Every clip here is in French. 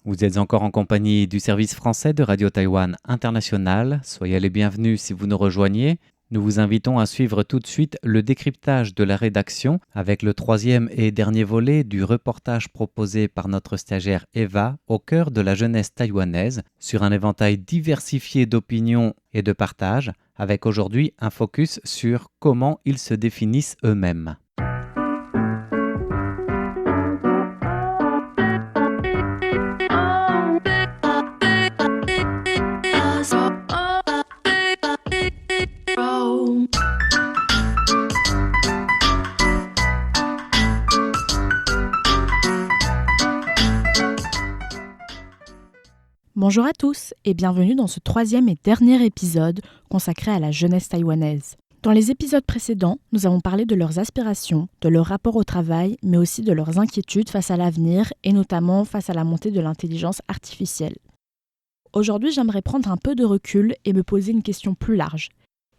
Vous êtes encore en compagnie du service français de Radio Taïwan International. Soyez les bienvenus si vous nous rejoignez. Nous vous invitons à suivre tout de suite le décryptage de la rédaction avec le troisième et dernier volet du reportage proposé par notre stagiaire Eva au cœur de la jeunesse taïwanaise sur un éventail diversifié d'opinions et de partages, avec aujourd'hui un focus sur comment ils se définissent eux-mêmes. Bonjour à tous et bienvenue dans ce troisième et dernier épisode consacré à la jeunesse taïwanaise. Dans les épisodes précédents, nous avons parlé de leurs aspirations, de leur rapport au travail, mais aussi de leurs inquiétudes face à l'avenir et notamment face à la montée de l'intelligence artificielle. Aujourd'hui, j'aimerais prendre un peu de recul et me poser une question plus large.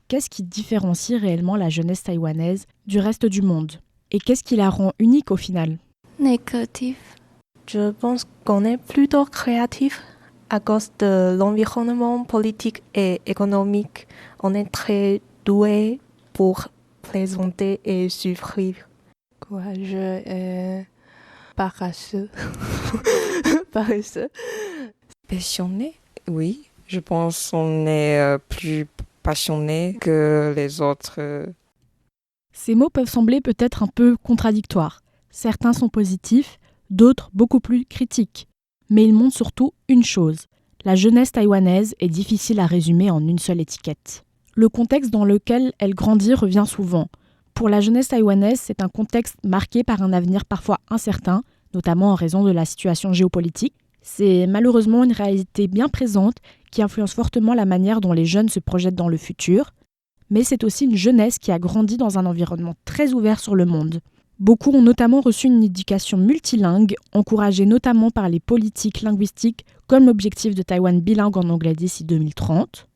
Qu'est-ce qui différencie réellement la jeunesse taïwanaise du reste du monde? Et qu'est-ce qui la rend unique au final? Négatif. Je pense qu'on est plutôt créatif. À cause de l'environnement politique et économique, on est très doué pour présenter et suivre. Courageux et paresseux. Paresseux. Passionné, oui. Je pense qu'on est plus passionné que les autres. Ces mots peuvent sembler peut-être un peu contradictoires. Certains sont positifs, d'autres beaucoup plus critiques. Mais il montre surtout une chose. La jeunesse taïwanaise est difficile à résumer en une seule étiquette. Le contexte dans lequel elle grandit revient souvent. Pour la jeunesse taïwanaise, c'est un contexte marqué par un avenir parfois incertain, notamment en raison de la situation géopolitique. C'est malheureusement une réalité bien présente qui influence fortement la manière dont les jeunes se projettent dans le futur. Mais c'est aussi une jeunesse qui a grandi dans un environnement très ouvert sur le monde. Beaucoup ont notamment reçu une éducation multilingue, encouragée notamment par les politiques linguistiques comme l'objectif de Taïwan bilingue en anglais d'ici 2030.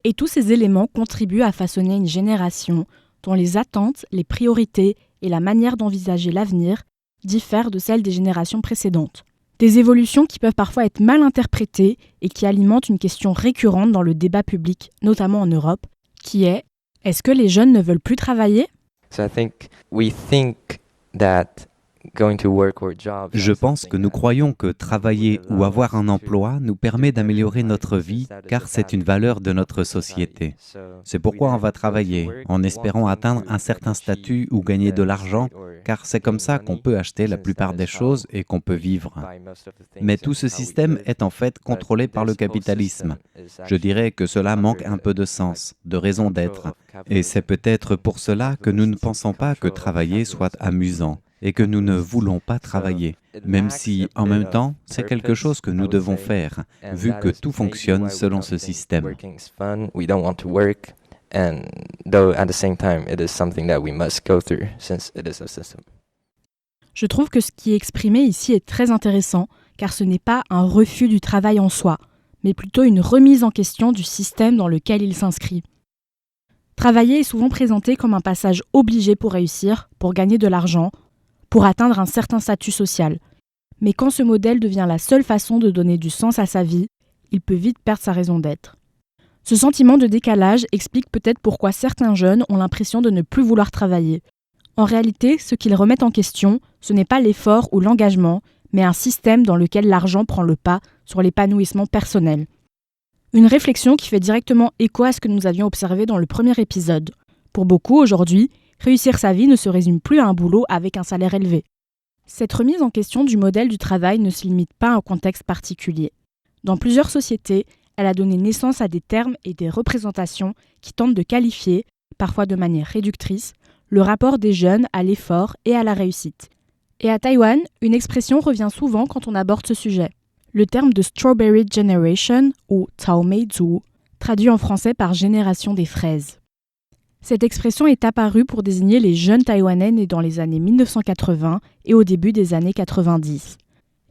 Et tous ces éléments contribuent à façonner une génération dont les attentes, les priorités et la manière d'envisager l'avenir diffèrent de celles des générations précédentes. Des évolutions qui peuvent parfois être mal interprétées et qui alimentent une question récurrente dans le débat public, notamment en Europe, qui est « Est-ce que les jeunes ne veulent plus travailler ?» Je pense que nous croyons que travailler ou avoir un emploi nous permet d'améliorer notre vie car c'est une valeur de notre société. C'est pourquoi on va travailler, en espérant atteindre un certain statut ou gagner de l'argent, car c'est comme ça qu'on peut acheter la plupart des choses et qu'on peut vivre. Mais tout ce système est en fait contrôlé par le capitalisme. Je dirais que cela manque un peu de sens, de raison d'être. Et c'est peut-être pour cela que nous ne pensons pas que travailler soit amusant. Et que nous ne voulons pas travailler, même si, en même temps, c'est quelque chose que nous devons faire, vu que tout fonctionne selon ce système. Je trouve que ce qui est exprimé ici est très intéressant, car ce n'est pas un refus du travail en soi, mais plutôt une remise en question du système dans lequel il s'inscrit. Travailler est souvent présenté comme un passage obligé pour réussir, pour gagner de l'argent, pour atteindre un certain statut social. Mais quand ce modèle devient la seule façon de donner du sens à sa vie, il peut vite perdre sa raison d'être. Ce sentiment de décalage explique peut-être pourquoi certains jeunes ont l'impression de ne plus vouloir travailler. En réalité, ce qu'ils remettent en question, ce n'est pas l'effort ou l'engagement, mais un système dans lequel l'argent prend le pas sur l'épanouissement personnel. Une réflexion qui fait directement écho à ce que nous avions observé dans le premier épisode. Pour beaucoup, aujourd'hui, réussir sa vie ne se résume plus à un boulot avec un salaire élevé. Cette remise en question du modèle du travail ne se limite pas à un contexte particulier. Dans plusieurs sociétés, elle a donné naissance à des termes et des représentations qui tentent de qualifier, parfois de manière réductrice, le rapport des jeunes à l'effort et à la réussite. Et à Taïwan, une expression revient souvent quand on aborde ce sujet. Le terme de Strawberry Generation, ou Tao Mei Zhu, traduit en français par génération des fraises. Cette expression est apparue pour désigner les jeunes Taïwanais nés dans les années 1980 et au début des années 90.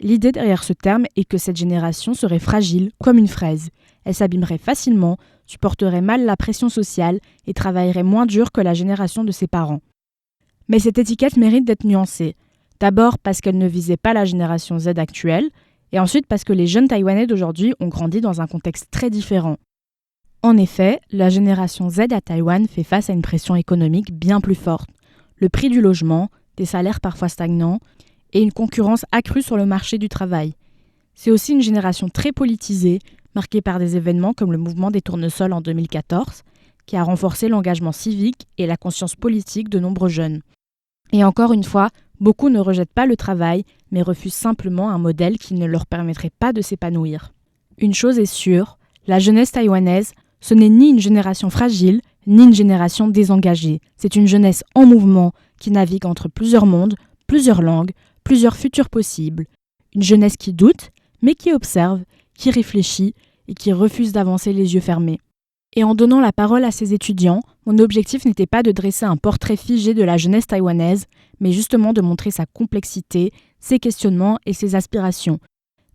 L'idée derrière ce terme est que cette génération serait fragile comme une fraise. Elle s'abîmerait facilement, supporterait mal la pression sociale et travaillerait moins dur que la génération de ses parents. Mais cette étiquette mérite d'être nuancée. D'abord parce qu'elle ne visait pas la génération Z actuelle, Et ensuite parce que les jeunes Taïwanais d'aujourd'hui ont grandi dans un contexte très différent. En effet, la génération Z à Taïwan fait face à une pression économique bien plus forte. Le prix du logement, des salaires parfois stagnants et une concurrence accrue sur le marché du travail. C'est aussi une génération très politisée, marquée par des événements comme le mouvement des tournesols en 2014, qui a renforcé l'engagement civique et la conscience politique de nombreux jeunes. Et encore une fois, beaucoup ne rejettent pas le travail, mais refusent simplement un modèle qui ne leur permettrait pas de s'épanouir. Une chose est sûre, la jeunesse taïwanaise, ce n'est ni une génération fragile, ni une génération désengagée. C'est une jeunesse en mouvement qui navigue entre plusieurs mondes, plusieurs langues, plusieurs futurs possibles. Une jeunesse qui doute, mais qui observe, qui réfléchit et qui refuse d'avancer les yeux fermés. Et en donnant la parole à ces étudiants, mon objectif n'était pas de dresser un portrait figé de la jeunesse taïwanaise, mais justement de montrer sa complexité, ses questionnements et ses aspirations.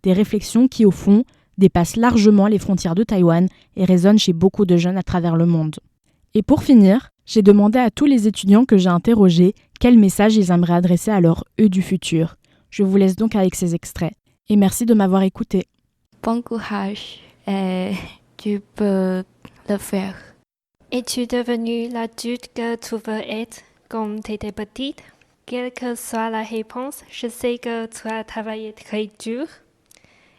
Des réflexions qui, au fond, dépassent largement les frontières de Taïwan et résonnent chez beaucoup de jeunes à travers le monde. Et pour finir, j'ai demandé à tous les étudiants que j'ai interrogés quel message ils aimeraient adresser à leur eux du futur. Je vous laisse donc avec ces extraits. Et merci de m'avoir écouté. Bon courage et tu peux le faire. Es-tu devenue l'adulte que tu veux être quand tu étais petite? Quelle que soit la réponse, je sais que tu as travaillé très dur.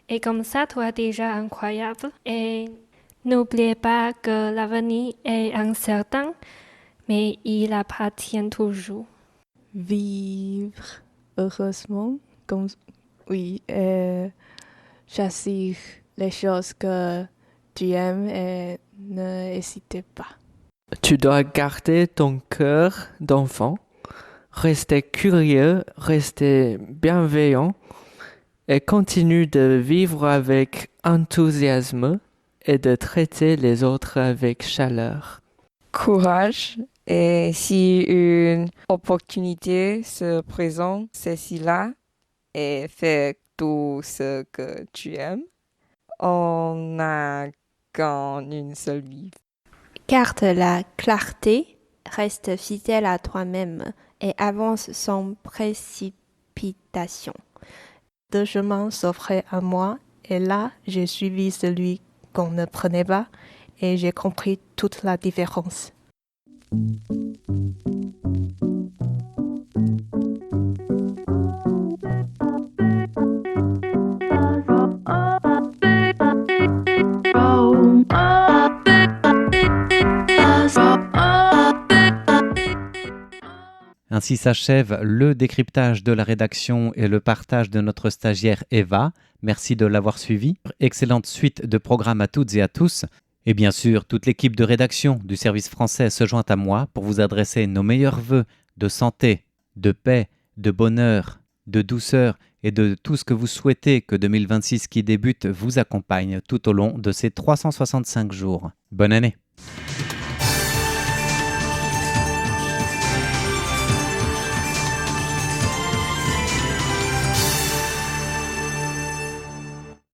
Et comme ça, tu es déjà incroyable. Et n'oubliez pas que l'avenir est incertain, mais il appartient toujours. Vivre heureusement, comme oui, choisir les choses que tu aimes et ne hésitez pas. Tu dois garder ton cœur d'enfant, rester curieux, rester bienveillant et continue de vivre avec enthousiasme et de traiter les autres avec chaleur. Courage. Et si une opportunité se présente, saisis-la et fais tout ce que tu aimes. On n'a qu'une seule vie. Garde la clarté, reste fidèle à toi-même et avance sans précipitation. Deux chemins s'offraient à moi et là, j'ai suivi celui qu'on ne prenait pas et j'ai compris toute la différence. Ainsi s'achève le décryptage de la rédaction et le partage de notre stagiaire Eva. Merci de l'avoir suivi. Excellente suite de programmes à toutes et à tous. Et bien sûr, toute l'équipe de rédaction du service français se joint à moi pour vous adresser nos meilleurs vœux de santé, de paix, de bonheur, de douceur et de tout ce que vous souhaitez que 2026 qui débute vous accompagne tout au long de ces 365 jours. Bonne année!